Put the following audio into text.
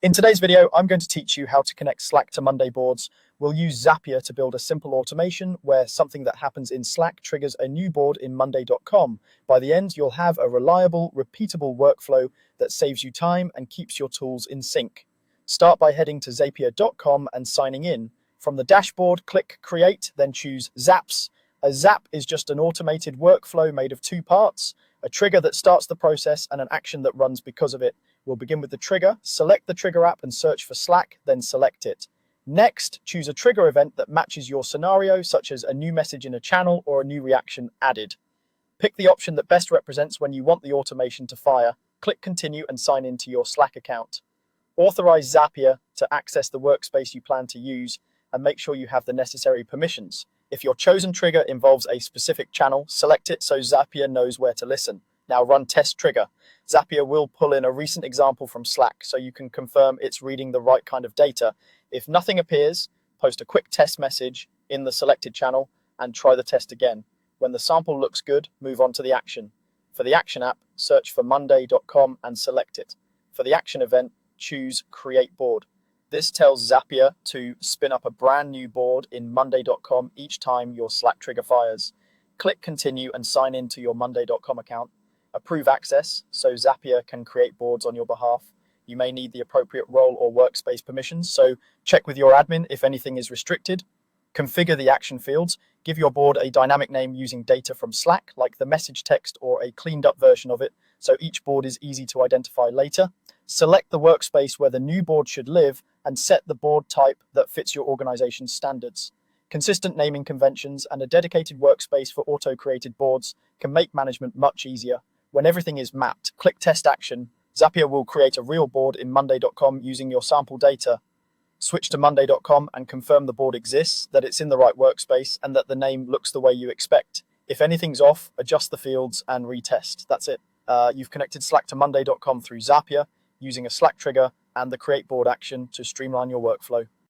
In today's video, I'm going to teach you how to connect Slack to Monday boards. We'll use Zapier to build a simple automation where something that happens in Slack triggers a new board in Monday.com. By the end, you'll have a reliable, repeatable workflow that saves you time and keeps your tools in sync. Start by heading to Zapier.com and signing in. From the dashboard, click Create, then choose Zaps. A Zap is just an automated workflow made of two parts: a trigger that starts the process and an action that runs because of it. We'll begin with the trigger. Select the trigger app and search for Slack, then select it. Next, choose a trigger event that matches your scenario, such as a new message in a channel or a new reaction added. Pick the option that best represents when you want the automation to fire. Click Continue and sign into your Slack account. Authorize Zapier to access the workspace you plan to use and make sure you have the necessary permissions. If your chosen trigger involves a specific channel, select it so Zapier knows where to listen. Now run test trigger. Zapier will pull in a recent example from Slack so you can confirm it's reading the right kind of data. If nothing appears, post a quick test message in the selected channel and try the test again. When the sample looks good, move on to the action. For the action app, search for Monday.com and select it. For the action event, choose Create Board. This tells Zapier to spin up a brand new board in Monday.com each time your Slack trigger fires. Click Continue and sign into your Monday.com account. Approve access so Zapier can create boards on your behalf. You may need the appropriate role or workspace permissions, so check with your admin if anything is restricted. Configure the action fields. Give your board a dynamic name using data from Slack, like the message text or a cleaned up version of it, so each board is easy to identify later. Select the workspace where the new board should live and set the board type that fits your organization's standards. Consistent naming conventions and a dedicated workspace for auto-created boards can make management much easier. When everything is mapped, click Test Action. Zapier will create a real board in Monday.com using your sample data. Switch to Monday.com and confirm the board exists, that it's in the right workspace, and that the name looks the way you expect. If anything's off, adjust the fields and retest. That's it. You've connected Slack to Monday.com through Zapier using a Slack trigger and the Create Board action to streamline your workflow.